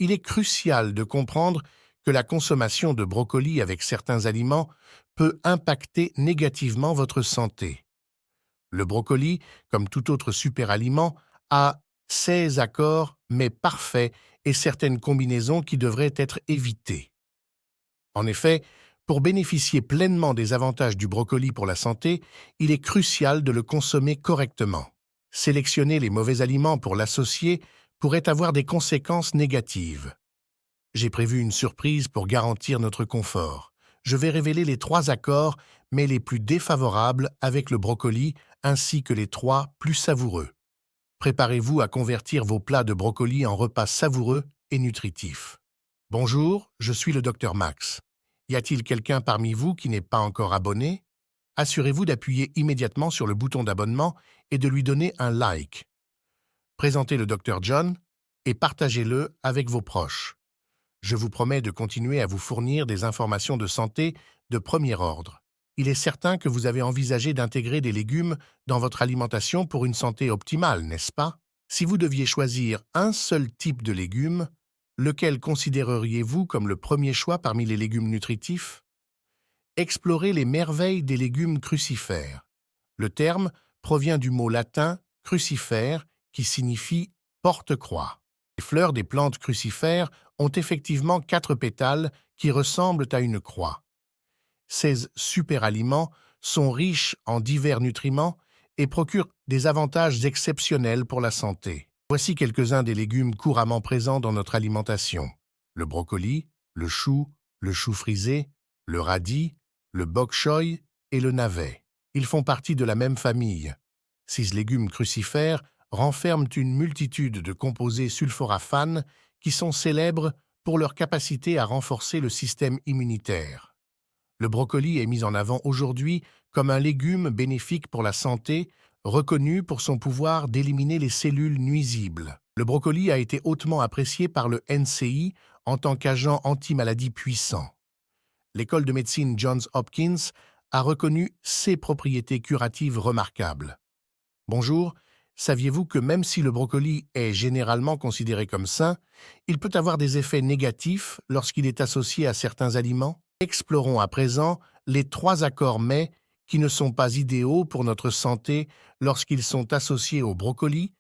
il est crucial de comprendre que la consommation de brocoli avec certains aliments peut impacter négativement votre santé. Le brocoli, comme tout autre superaliment, a ses accords mais parfaits et certaines combinaisons qui devraient être évitées. En effet, pour bénéficier pleinement des avantages du brocoli pour la santé, il est crucial de le consommer correctement. Sélectionner les mauvais aliments pour l'associer pourrait avoir des conséquences négatives. J'ai prévu une surprise pour garantir notre confort. Je vais révéler les 3 accords, mais les plus défavorables avec le brocoli, ainsi que les 3 plus savoureux. Préparez-vous à convertir vos plats de brocoli en repas savoureux et nutritifs. Bonjour, je suis le Dr Max. Y a-t-il quelqu'un parmi vous qui n'est pas encore abonné? Assurez-vous d'appuyer immédiatement sur le bouton d'abonnement et de lui donner un like. Présentez le Dr John et partagez-le avec vos proches. Je vous promets de continuer à vous fournir des informations de santé de premier ordre. Il est certain que vous avez envisagé d'intégrer des légumes dans votre alimentation pour une santé optimale, n'est-ce pas? Si vous deviez choisir un seul type de légumes, lequel considéreriez-vous comme le premier choix parmi les légumes nutritifs? Explorez les merveilles des légumes crucifères. Le terme provient du mot latin crucifère qui signifie porte-croix. Les fleurs des plantes crucifères ont effectivement 4 pétales qui ressemblent à une croix. Ces superaliments sont riches en divers nutriments et procurent des avantages exceptionnels pour la santé. Voici quelques-uns des légumes couramment présents dans notre alimentation. Le brocoli, le chou frisé, le radis, le bok choy et le navet. Ils font partie de la même famille. Ces légumes crucifères renferment une multitude de composés sulforaphanes qui sont célèbres pour leur capacité à renforcer le système immunitaire. Le brocoli est mis en avant aujourd'hui comme un légume bénéfique pour la santé, reconnu pour son pouvoir d'éliminer les cellules nuisibles. Le brocoli a été hautement apprécié par le NCI en tant qu'agent anti-maladie puissant. L'école de médecine Johns Hopkins a reconnu ses propriétés curatives remarquables. Bonjour, saviez-vous que même si le brocoli est généralement considéré comme sain, il peut avoir des effets négatifs lorsqu'il est associé à certains aliments? Explorons à présent les 3 accords mets qui ne sont pas idéaux pour notre santé lorsqu'ils sont associés au brocoli,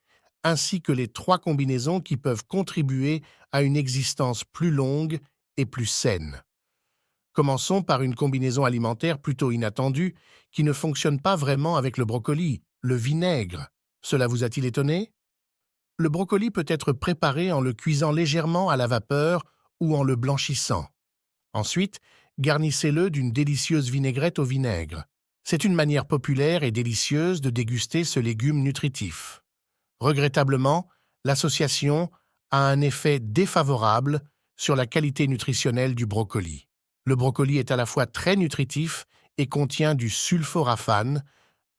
ainsi que les 3 combinaisons qui peuvent contribuer à une existence plus longue et plus saine. Commençons par une combinaison alimentaire plutôt inattendue qui ne fonctionne pas vraiment avec le brocoli, le vinaigre. Cela vous a-t-il étonné? Le brocoli peut être préparé en le cuisant légèrement à la vapeur ou en le blanchissant. Ensuite, garnissez-le d'une délicieuse vinaigrette au vinaigre. C'est une manière populaire et délicieuse de déguster ce légume nutritif. Regrettablement, l'association a un effet défavorable sur la qualité nutritionnelle du brocoli. Le brocoli est à la fois très nutritif et contient du sulforaphane,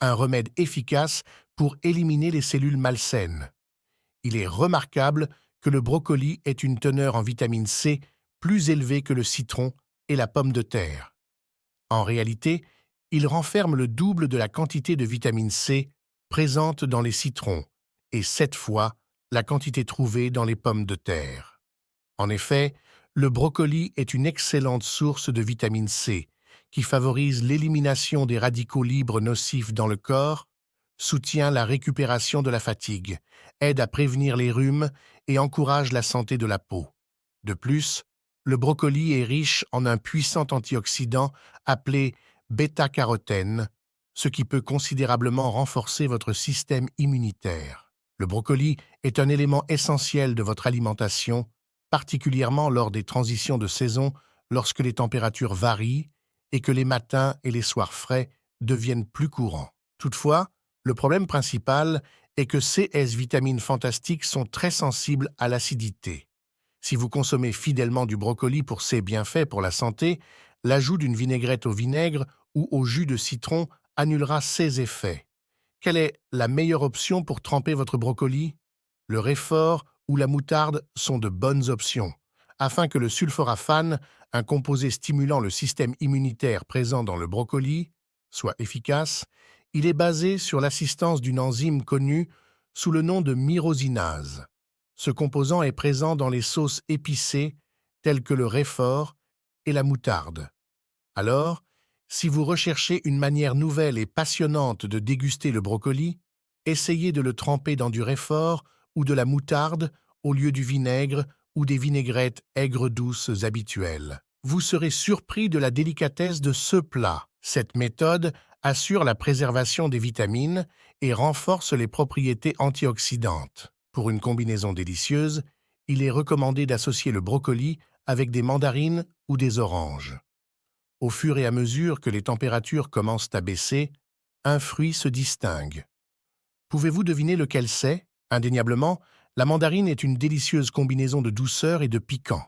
un remède efficace pour éliminer les cellules malsaines. Il est remarquable que le brocoli ait une teneur en vitamine C plus élevée que le citron et la pomme de terre. En réalité, il renferme le double de la quantité de vitamine C présente dans les citrons et 7 fois la quantité trouvée dans les pommes de terre. En effet, le brocoli est une excellente source de vitamine C qui favorise l'élimination des radicaux libres nocifs dans le corps, soutient la récupération de la fatigue, aide à prévenir les rhumes et encourage la santé de la peau. De plus, le brocoli est riche en un puissant antioxydant appelé bêta-carotène, ce qui peut considérablement renforcer votre système immunitaire. Le brocoli est un élément essentiel de votre alimentation, particulièrement lors des transitions de saison, lorsque les températures varient et que les matins et les soirs frais deviennent plus courants. Toutefois, le problème principal est que ces vitamines fantastiques sont très sensibles à l'acidité. Si vous consommez fidèlement du brocoli pour ses bienfaits pour la santé, l'ajout d'une vinaigrette au vinaigre ou au jus de citron annulera ces effets. Quelle est la meilleure option pour tremper votre brocoli? Le réfort ou la moutarde sont de bonnes options, afin que le sulforaphane, un composé stimulant le système immunitaire présent dans le brocoli, soit efficace. Il est basé sur l'assistance d'une enzyme connue sous le nom de myrosinase. Ce composant est présent dans les sauces épicées telles que le roquefort et la moutarde. Alors, si vous recherchez une manière nouvelle et passionnante de déguster le brocoli, essayez de le tremper dans du roquefort ou de la moutarde au lieu du vinaigre ou des vinaigrettes aigres douces habituelles. Vous serez surpris de la délicatesse de ce plat. Cette méthode assure la préservation des vitamines et renforce les propriétés antioxydantes. Pour une combinaison délicieuse, il est recommandé d'associer le brocoli avec des mandarines ou des oranges. Au fur et à mesure que les températures commencent à baisser, un fruit se distingue. Pouvez-vous deviner lequel c'est? Indéniablement, la mandarine est une délicieuse combinaison de douceur et de piquant.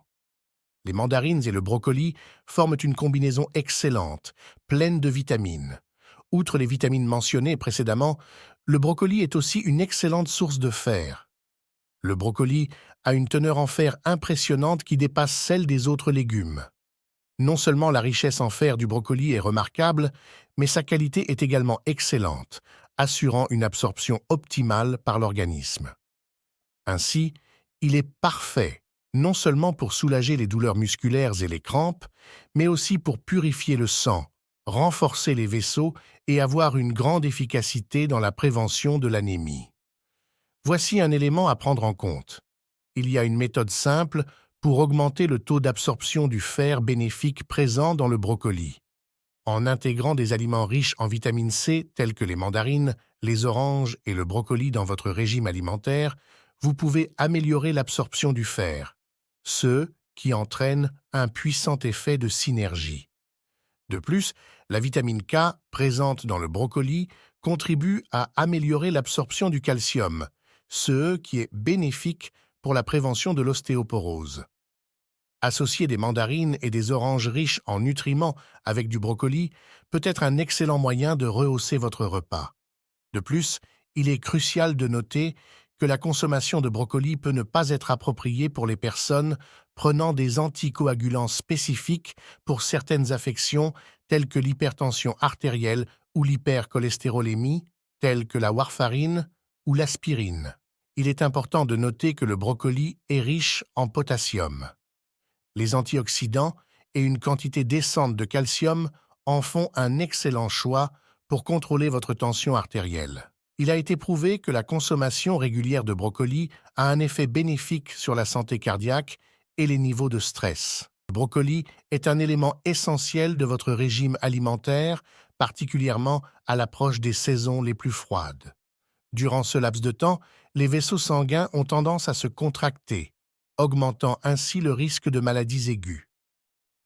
Les mandarines et le brocoli forment une combinaison excellente, pleine de vitamines. Outre les vitamines mentionnées précédemment, le brocoli est aussi une excellente source de fer. Le brocoli a une teneur en fer impressionnante qui dépasse celle des autres légumes. Non seulement la richesse en fer du brocoli est remarquable, mais sa qualité est également excellente, assurant une absorption optimale par l'organisme. Ainsi, il est parfait, non seulement pour soulager les douleurs musculaires et les crampes, mais aussi pour purifier le sang, renforcer les vaisseaux et avoir une grande efficacité dans la prévention de l'anémie. Voici un élément à prendre en compte. Il y a une méthode simple pour augmenter le taux d'absorption du fer bénéfique présent dans le brocoli. En intégrant des aliments riches en vitamine C tels que les mandarines, les oranges et le brocoli dans votre régime alimentaire, vous pouvez améliorer l'absorption du fer, ce qui entraîne un puissant effet de synergie. De plus, la vitamine K présente dans le brocoli contribue à améliorer l'absorption du calcium, ce qui est bénéfique pour la prévention de l'ostéoporose. Associer des mandarines et des oranges riches en nutriments avec du brocoli peut être un excellent moyen de rehausser votre repas. De plus, il est crucial de noter que la consommation de brocoli peut ne pas être appropriée pour les personnes prenant des anticoagulants spécifiques pour certaines affections telles que l'hypertension artérielle ou l'hypercholestérolémie, telles que la warfarine ou l'aspirine. Il est important de noter que le brocoli est riche en potassium. Les antioxydants et une quantité décente de calcium en font un excellent choix pour contrôler votre tension artérielle. Il a été prouvé que la consommation régulière de brocoli a un effet bénéfique sur la santé cardiaque et les niveaux de stress. Le brocoli est un élément essentiel de votre régime alimentaire, particulièrement à l'approche des saisons les plus froides. Durant ce laps de temps, les vaisseaux sanguins ont tendance à se contracter, augmentant ainsi le risque de maladies aiguës.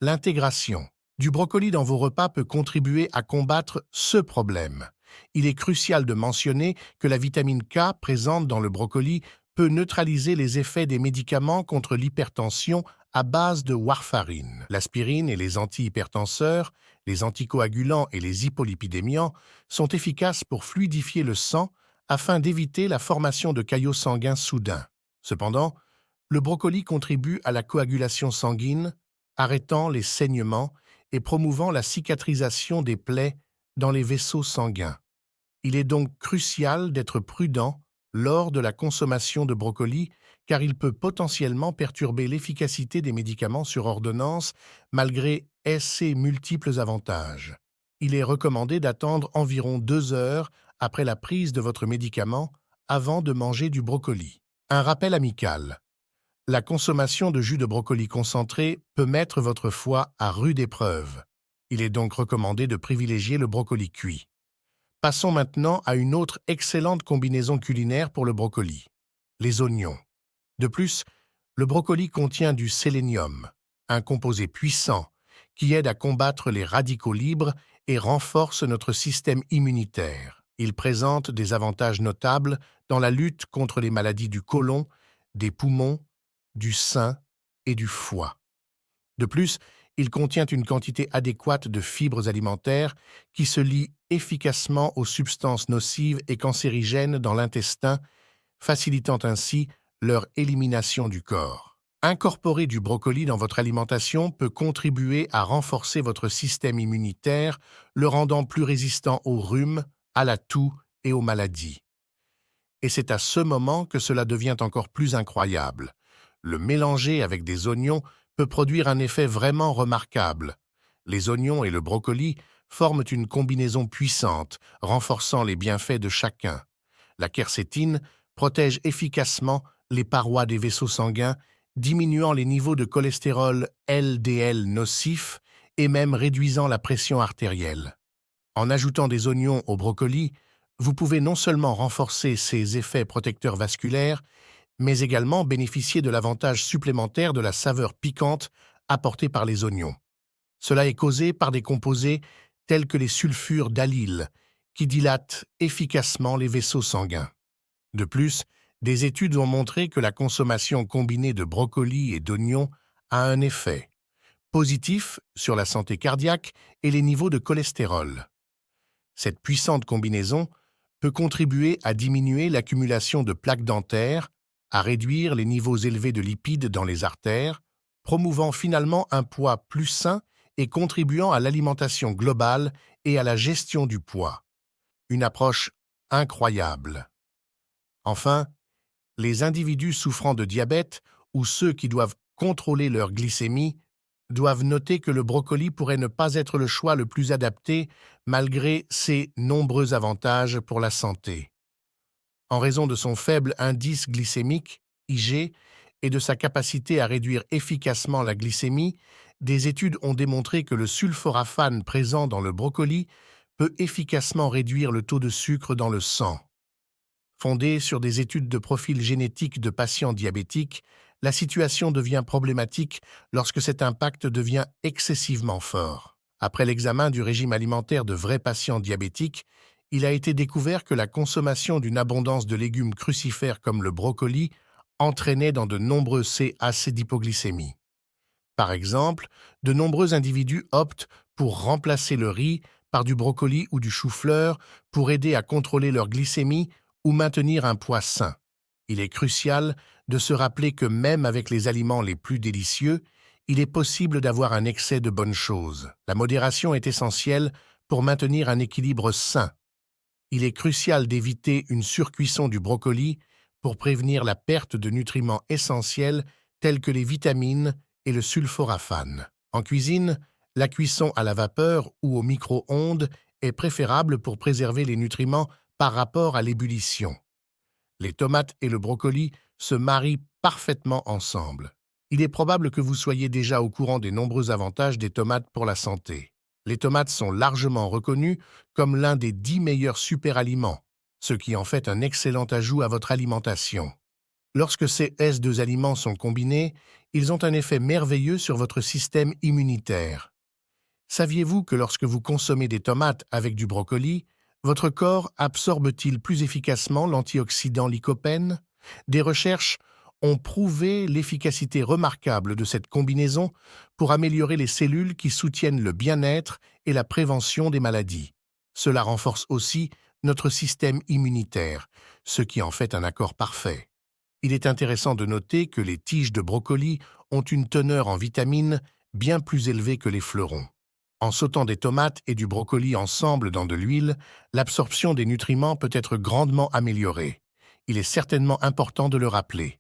L'intégration du brocoli dans vos repas peut contribuer à combattre ce problème. Il est crucial de mentionner que la vitamine K présente dans le brocoli peut neutraliser les effets des médicaments contre l'hypertension à base de warfarine. L'aspirine et les antihypertenseurs, les anticoagulants et les hypolipidémiants sont efficaces pour fluidifier le sang afin d'éviter la formation de caillots sanguins soudains. Cependant, le brocoli contribue à la coagulation sanguine, arrêtant les saignements et promouvant la cicatrisation des plaies dans les vaisseaux sanguins. Il est donc crucial d'être prudent lors de la consommation de brocoli car il peut potentiellement perturber l'efficacité des médicaments sur ordonnance malgré ses multiples avantages. Il est recommandé d'attendre environ 2 heures après la prise de votre médicament avant de manger du brocoli. Un rappel amical. La consommation de jus de brocoli concentré peut mettre votre foie à rude épreuve. Il est donc recommandé de privilégier le brocoli cuit. Passons maintenant à une autre excellente combinaison culinaire pour le brocoli, les oignons. De plus, le brocoli contient du sélénium, un composé puissant qui aide à combattre les radicaux libres et renforce notre système immunitaire. Il présente des avantages notables dans la lutte contre les maladies du côlon, des poumons, du sein et du foie. De plus, il contient une quantité adéquate de fibres alimentaires qui se lient efficacement aux substances nocives et cancérigènes dans l'intestin, facilitant ainsi leur élimination du corps. Incorporer du brocoli dans votre alimentation peut contribuer à renforcer votre système immunitaire, le rendant plus résistant aux rhumes, à la toux et aux maladies. Et c'est à ce moment que cela devient encore plus incroyable. Le mélanger avec des oignons peut produire un effet vraiment remarquable. Les oignons et le brocoli forment une combinaison puissante, renforçant les bienfaits de chacun. La quercétine protège efficacement les parois des vaisseaux sanguins, diminuant les niveaux de cholestérol LDL nocif et même réduisant la pression artérielle. En ajoutant des oignons au brocoli, vous pouvez non seulement renforcer ces effets protecteurs vasculaires, mais également bénéficier de l'avantage supplémentaire de la saveur piquante apportée par les oignons. Cela est causé par des composés tels que les sulfures d'allyle, qui dilatent efficacement les vaisseaux sanguins. De plus, des études ont montré que la consommation combinée de brocolis et d'oignons a un effet positif sur la santé cardiaque et les niveaux de cholestérol. Cette puissante combinaison peut contribuer à diminuer l'accumulation de plaques dentaires, à réduire les niveaux élevés de lipides dans les artères, promouvant finalement un poids plus sain et contribuant à l'alimentation globale et à la gestion du poids. Une approche incroyable. Enfin, les individus souffrant de diabète ou ceux qui doivent contrôler leur glycémie doivent noter que le brocoli pourrait ne pas être le choix le plus adapté malgré ses nombreux avantages pour la santé. En raison de son faible indice glycémique, IG, et de sa capacité à réduire efficacement la glycémie, des études ont démontré que le sulforaphane présent dans le brocoli peut efficacement réduire le taux de sucre dans le sang. Fondée sur des études de profil génétique de patients diabétiques, la situation devient problématique lorsque cet impact devient excessivement fort. Après l'examen du régime alimentaire de vrais patients diabétiques, il a été découvert que la consommation d'une abondance de légumes crucifères comme le brocoli entraînait dans de nombreux CAC d'hypoglycémie. Par exemple, de nombreux individus optent pour remplacer le riz par du brocoli ou du chou-fleur pour aider à contrôler leur glycémie ou maintenir un poids sain. Il est crucial de se rappeler que même avec les aliments les plus délicieux, il est possible d'avoir un excès de bonnes choses. La modération est essentielle pour maintenir un équilibre sain. Il est crucial d'éviter une surcuisson du brocoli pour prévenir la perte de nutriments essentiels tels que les vitamines et le sulforaphane. En cuisine, la cuisson à la vapeur ou au micro-ondes est préférable pour préserver les nutriments par rapport à l'ébullition. Les tomates et le brocoli se marient parfaitement ensemble. Il est probable que vous soyez déjà au courant des nombreux avantages des tomates pour la santé. Les tomates sont largement reconnues comme l'un des 10 meilleurs superaliments, ce qui en fait un excellent ajout à votre alimentation. Lorsque ces deux aliments sont combinés, ils ont un effet merveilleux sur votre système immunitaire. Saviez-vous que lorsque vous consommez des tomates avec du brocoli, votre corps absorbe-t-il plus efficacement l'antioxydant lycopène? Des recherches ont prouvé l'efficacité remarquable de cette combinaison pour améliorer les cellules qui soutiennent le bien-être et la prévention des maladies. Cela renforce aussi notre système immunitaire, ce qui en fait un accord parfait. Il est intéressant de noter que les tiges de brocoli ont une teneur en vitamines bien plus élevée que les fleurons. En sautant des tomates et du brocoli ensemble dans de l'huile, l'absorption des nutriments peut être grandement améliorée. Il est certainement important de le rappeler.